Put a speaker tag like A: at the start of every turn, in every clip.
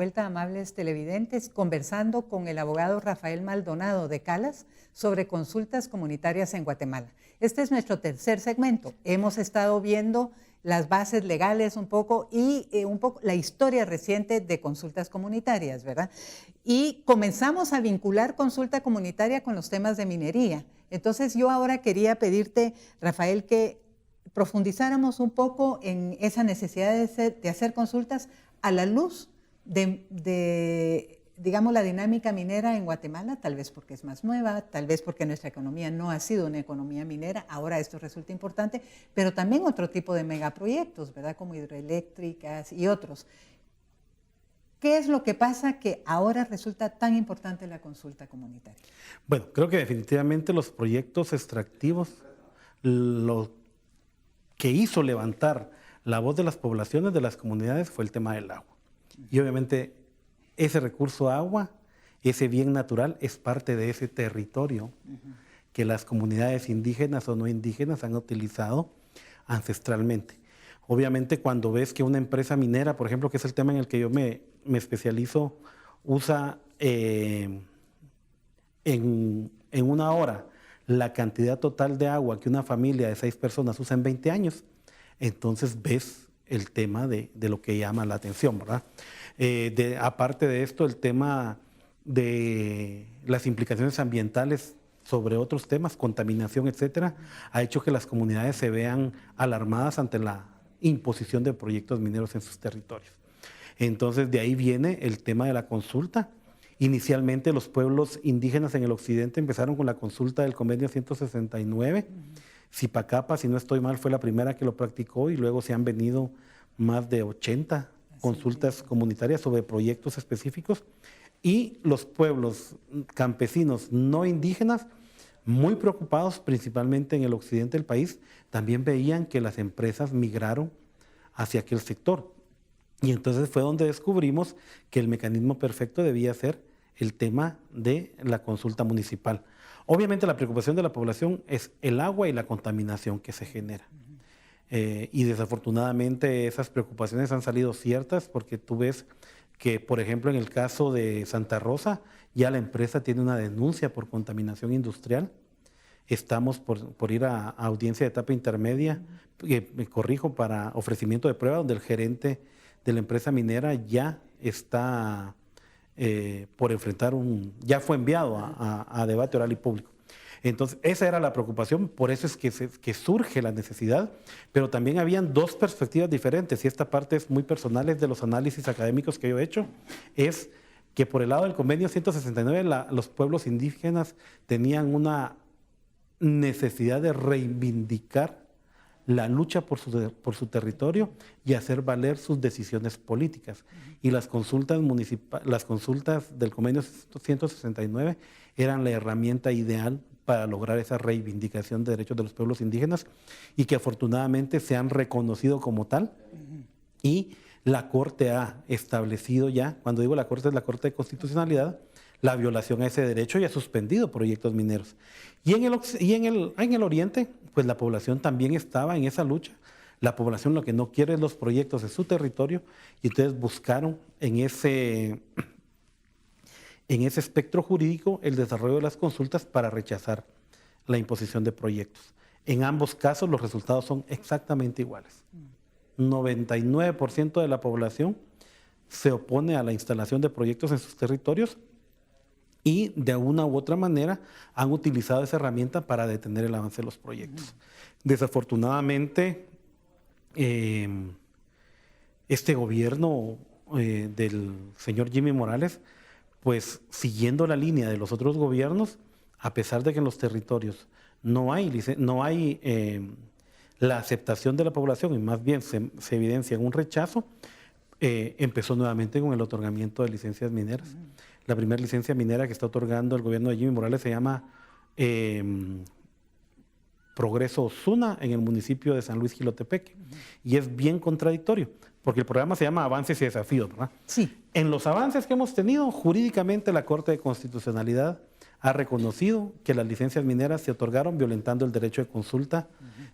A: vuelta, amables televidentes, conversando con el abogado Rafael Maldonado de Calas sobre consultas comunitarias en Guatemala. Este es nuestro tercer segmento. Hemos estado viendo las bases legales un poco y un poco la historia reciente de consultas comunitarias, ¿verdad? Y comenzamos a vincular consulta comunitaria con los temas de minería. Entonces yo ahora quería pedirte, Rafael, que profundizáramos un poco en esa necesidad de hacer consultas a la luz de, digamos, la dinámica minera en Guatemala, tal vez porque es más nueva, tal vez porque nuestra economía no ha sido una economía minera, ahora esto resulta importante, pero también otro tipo de megaproyectos, ¿verdad? Como hidroeléctricas y otros. ¿Qué es lo que pasa que ahora resulta tan importante la consulta comunitaria?
B: Bueno, creo que definitivamente los proyectos extractivos, lo que hizo levantar la voz de las poblaciones, de las comunidades, fue el tema del agua. Y obviamente ese recurso agua, ese bien natural, es parte de ese territorio que las comunidades indígenas o no indígenas han utilizado ancestralmente. Obviamente cuando ves que una empresa minera, por ejemplo, que es el tema en el que yo me especializo, usa en una hora la cantidad total de agua que una familia de 6 personas usa en 20 años, entonces ves el tema de lo que llama la atención, ¿verdad? Aparte de esto, el tema de las implicaciones ambientales sobre otros temas, contaminación, etcétera, ha hecho que las comunidades se vean alarmadas ante la imposición de proyectos mineros en sus territorios. Entonces, de ahí viene el tema de la consulta. Inicialmente, los pueblos indígenas en el occidente empezaron con la consulta del Convenio 169. Zipacapa, si no estoy mal, fue la primera que lo practicó y luego se han venido más de 80 consultas comunitarias sobre proyectos específicos. Y los pueblos campesinos no indígenas, muy preocupados principalmente en el occidente del país, también veían que las empresas migraron hacia aquel sector. Y entonces fue donde descubrimos que el mecanismo perfecto debía ser el tema de la consulta municipal. Obviamente la preocupación de la población es el agua y la contaminación que se genera. Y desafortunadamente esas preocupaciones han salido ciertas porque tú ves que, por ejemplo, en el caso de Santa Rosa, ya la empresa tiene una denuncia por contaminación industrial. Estamos por ir a audiencia de etapa intermedia, me corrijo, para ofrecimiento de prueba, donde el gerente de la empresa minera ya está por enfrentar ya fue enviado a debate oral y público. Entonces, esa era la preocupación, por eso es que surge la necesidad, pero también habían dos perspectivas diferentes, y esta parte es muy personal, es de los análisis académicos que yo he hecho, es que por el lado del convenio 169 los pueblos indígenas tenían una necesidad de reivindicar la lucha por su territorio y hacer valer sus decisiones políticas. Y las consultas del convenio 169 eran la herramienta ideal para lograr esa reivindicación de derechos de los pueblos indígenas y que afortunadamente se han reconocido como tal. Y la Corte ha establecido ya, cuando digo la Corte es la Corte de Constitucionalidad, la violación a ese derecho y ha suspendido proyectos mineros. Y en el oriente, pues la población también estaba en esa lucha. La población lo que no quiere es los proyectos de su territorio y entonces buscaron en ese espectro jurídico el desarrollo de las consultas para rechazar la imposición de proyectos. En ambos casos los resultados son exactamente iguales. 99% de la población se opone a la instalación de proyectos en sus territorios y de una u otra manera han utilizado esa herramienta para detener el avance de los proyectos. Desafortunadamente, este gobierno del señor Jimmy Morales, pues siguiendo la línea de los otros gobiernos, a pesar de que en los territorios no hay la aceptación de la población y más bien se evidencia un rechazo, empezó nuevamente con el otorgamiento de licencias mineras. La primera licencia minera que está otorgando el gobierno de Jimmy Morales se llama Progreso Osuna en el municipio de San Luis Jilotepeque. Y es bien contradictorio, porque el programa se llama Avances y Desafíos, ¿verdad?
A: Sí.
B: En los avances que hemos tenido, jurídicamente la Corte de Constitucionalidad ha reconocido que las licencias mineras se otorgaron violentando el derecho de consulta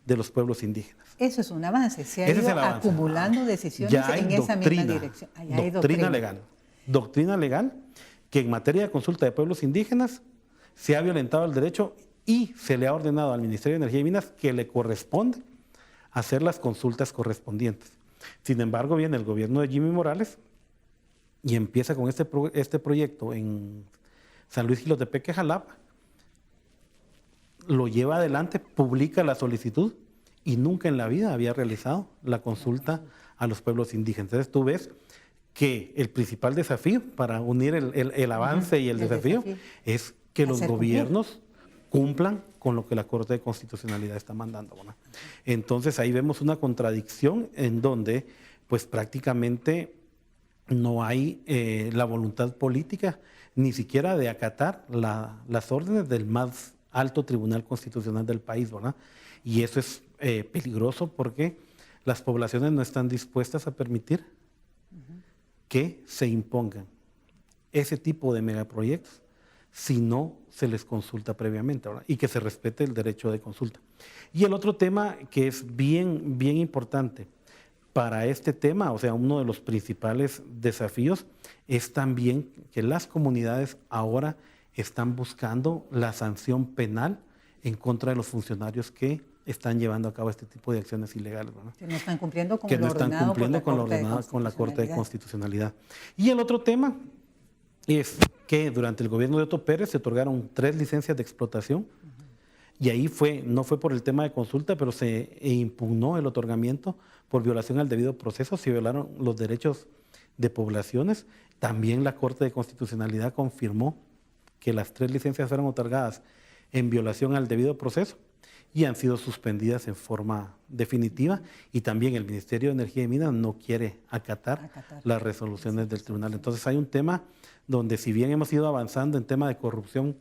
B: de los pueblos indígenas.
A: Eso es un avance, se ha ido acumulando decisiones en esa misma dirección.
B: Doctrina legal. doctrina legal que en materia de consulta de pueblos indígenas se ha violentado el derecho y se le ha ordenado al Ministerio de Energía y Minas que le corresponde hacer las consultas correspondientes. Sin embargo, viene el gobierno de Jimmy Morales y empieza con este proyecto en San Luis Jilotepeque, Jalapa, lo lleva adelante, publica la solicitud y nunca en la vida había realizado la consulta a los pueblos indígenas. Entonces tú ves que el principal desafío para unir el avance y el desafío es que los gobiernos cumplan con lo que la Corte de Constitucionalidad está mandando, ¿verdad? Entonces ahí vemos una contradicción en donde pues prácticamente no hay la voluntad política ni siquiera de acatar las órdenes del más alto tribunal constitucional del país, ¿verdad? Y eso es peligroso porque las poblaciones no están dispuestas a permitir que se impongan ese tipo de megaproyectos si no se les consulta previamente, ¿verdad? Y que se respete el derecho de consulta. Y el otro tema que es bien importante para este tema, o sea, uno de los principales desafíos es también que las comunidades ahora están buscando la sanción penal en contra de los funcionarios que están llevando a cabo este tipo de acciones ilegales, ¿verdad?
A: Que no están cumpliendo con
B: que
A: lo
B: no están
A: ordenado
B: cumpliendo con lo ordenado con la Corte de Constitucionalidad. Y el otro tema es que durante el gobierno de Otto Pérez se otorgaron 3 licencias de explotación y ahí no fue por el tema de consulta, pero se impugnó el otorgamiento por violación al debido proceso, se violaron los derechos de poblaciones. También la Corte de Constitucionalidad confirmó que las 3 licencias fueron otorgadas en violación al debido proceso y han sido suspendidas en forma definitiva, y también el Ministerio de Energía y Minas no quiere acatar las resoluciones del tribunal. Entonces hay un tema donde, si bien hemos ido avanzando en tema de corrupción,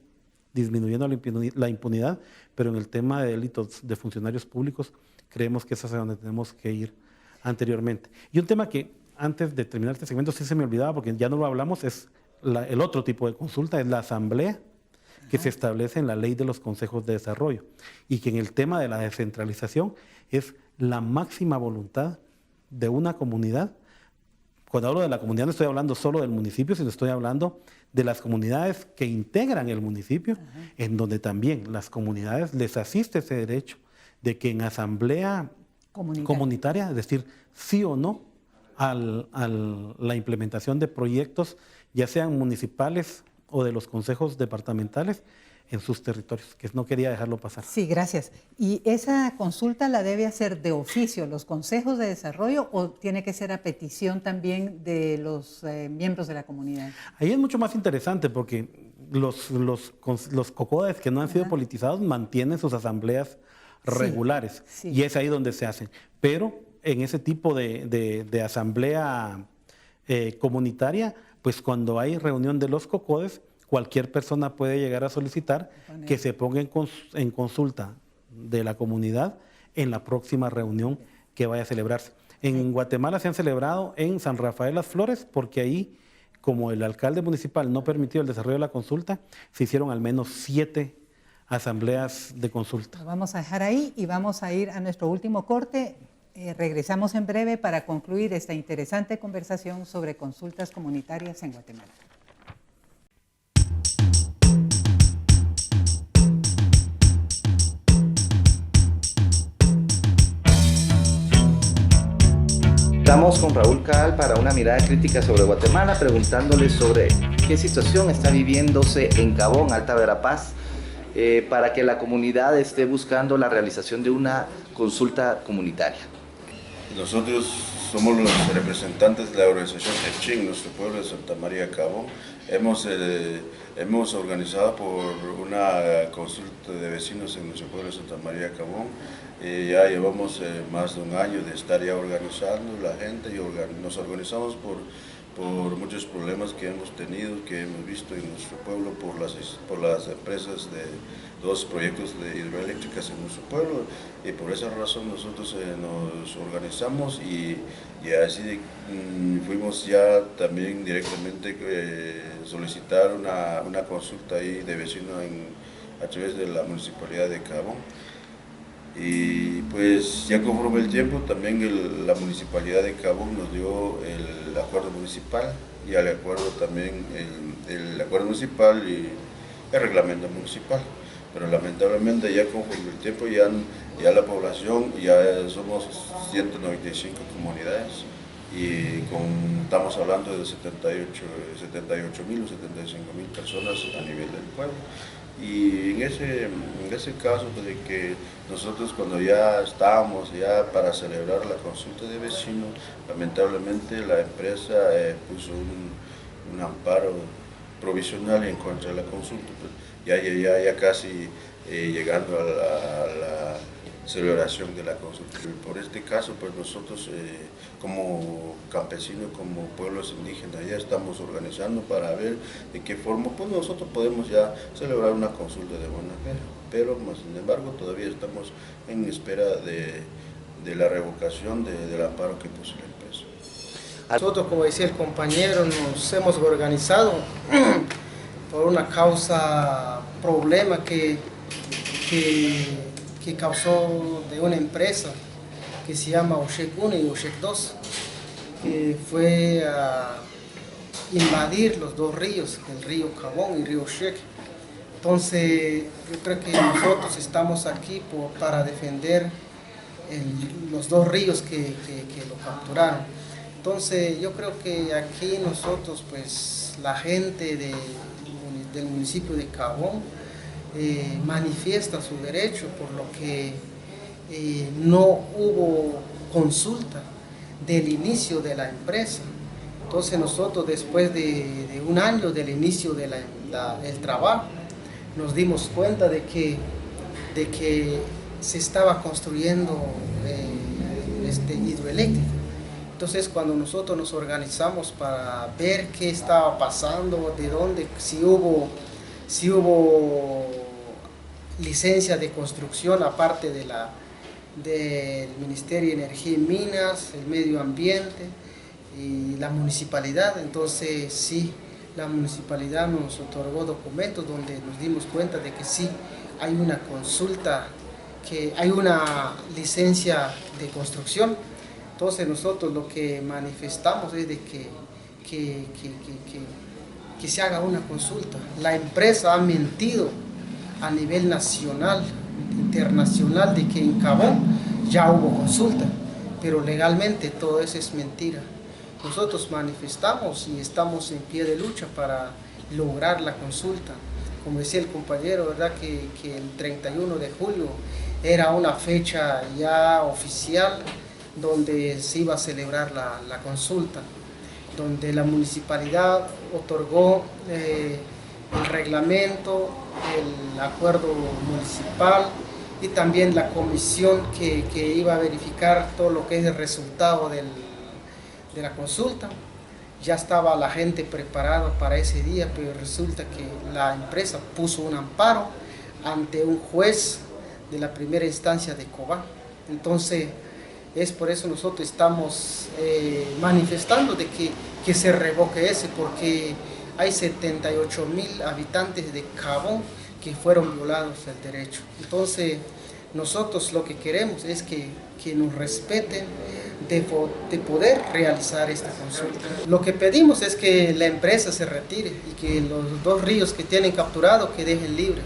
B: disminuyendo la impunidad, pero en el tema de delitos de funcionarios públicos creemos que es hacia donde tenemos que ir anteriormente. Y un tema que antes de terminar este segmento sí se me olvidaba porque ya no lo hablamos, es el otro tipo de consulta, es la asamblea que se establece en la ley de los consejos de desarrollo, y que en el tema de la descentralización es la máxima voluntad de una comunidad. Cuando hablo de la comunidad no estoy hablando solo del municipio, sino estoy hablando de las comunidades que integran el municipio, en donde también las comunidades les asiste ese derecho de que en asamblea comunitaria, es decir, sí o no a la implementación de proyectos, ya sean municipales o de los consejos departamentales en sus territorios, que no quería dejarlo pasar.
A: Sí, gracias. ¿Y esa consulta la debe hacer de oficio los consejos de desarrollo o tiene que ser a petición también de los miembros de la comunidad?
B: Ahí es mucho más interesante porque los COCODES que no han sido politizados mantienen sus asambleas regulares, y es ahí donde se hacen. Pero en ese tipo de asamblea comunitaria, pues cuando hay reunión de los COCODES, cualquier persona puede llegar a solicitar que se ponga en consulta de la comunidad en la próxima reunión que vaya a celebrarse. En Guatemala se han celebrado en San Rafael Las Flores, porque ahí, como el alcalde municipal no permitió el desarrollo de la consulta, se hicieron al menos 7 asambleas de consulta.
A: Lo vamos a dejar ahí y vamos a ir a nuestro último corte. Regresamos en breve para concluir esta interesante conversación sobre consultas comunitarias en Guatemala.
C: Estamos con Raúl Caal para una mirada crítica sobre Guatemala, preguntándole sobre qué situación está viviéndose en Cabón, Alta Verapaz, para que la comunidad esté buscando la realización de una consulta comunitaria.
D: Nosotros somos los representantes de la organización Echín, nuestro pueblo de Santa María Cabón. Hemos organizado por una consulta de vecinos en nuestro pueblo de Santa María Cabón. Ya llevamos más de un año de estar ya organizando la gente, y nos organizamos por muchos problemas que hemos tenido, que hemos visto en nuestro pueblo por las empresas de 2 proyectos de hidroeléctricas en nuestro pueblo, y por esa razón nosotros nos organizamos y así fuimos ya también directamente solicitar una consulta ahí de vecino a través de la Municipalidad de Cabón. Y pues ya conforme el tiempo también la Municipalidad de Cabón nos dio el acuerdo municipal y al acuerdo también el acuerdo municipal y el reglamento municipal. Pero lamentablemente ya conforme el tiempo ya la población, ya somos 195 comunidades y estamos hablando de 78.000 o 75.000 personas a nivel del pueblo. Y en ese caso de que nosotros cuando ya estábamos ya para celebrar la consulta de vecinos, lamentablemente la empresa puso un amparo provisional en contra de la consulta, pues ya casi llegando a la celebración de la consulta. Por este caso, pues nosotros como campesinos, como pueblos indígenas, ya estamos organizando para ver de qué forma pues nosotros podemos ya celebrar una consulta de buena fe, pero sin embargo todavía estamos en espera de la revocación del amparo que puso la empresa.
E: Nosotros, como decía el compañero, nos hemos organizado por una causa, problema que causó de una empresa que se llama OSHEC 1 y OSHEC 2, que fue a invadir los dos ríos, el río Cabón y el río OSHEC. Entonces, yo creo que nosotros estamos aquí para defender los dos ríos que lo capturaron. Entonces, yo creo que aquí nosotros, pues, la gente del municipio de Cabón manifiesta su derecho, por lo que no hubo consulta del inicio de la empresa. Entonces nosotros, después de un año del inicio del trabajo, nos dimos cuenta de que se estaba construyendo hidroeléctrica. Entonces, cuando nosotros nos organizamos para ver qué estaba pasando, de dónde, si hubo licencia de construcción aparte del Ministerio de Energía y Minas, el Medio Ambiente y la municipalidad. Entonces sí, la municipalidad nos otorgó documentos donde nos dimos cuenta de que sí hay una consulta, que hay una licencia de construcción. Entonces nosotros lo que manifestamos es de que se haga una consulta. La empresa ha mentido a nivel nacional, internacional, de que en Cabón ya hubo consulta, pero legalmente todo eso es mentira. Nosotros manifestamos y estamos en pie de lucha para lograr la consulta. Como decía el compañero, ¿verdad? Que el 31 de julio era una fecha ya oficial donde se iba a celebrar la consulta, donde la municipalidad otorgó el reglamento, el acuerdo municipal y también la comisión que iba a verificar todo lo que es el resultado de la consulta. Ya estaba la gente preparada para ese día, pero resulta que la empresa puso un amparo ante un juez de la primera instancia de Cobán. Entonces, es por eso nosotros estamos manifestando de que se revoque ese, porque hay 78.000 habitantes de Cabón que fueron violados el derecho. Entonces, nosotros lo que queremos es que nos respeten de poder realizar esta consulta. Lo que pedimos es que la empresa se retire y que los dos ríos que tienen capturado que dejen libres.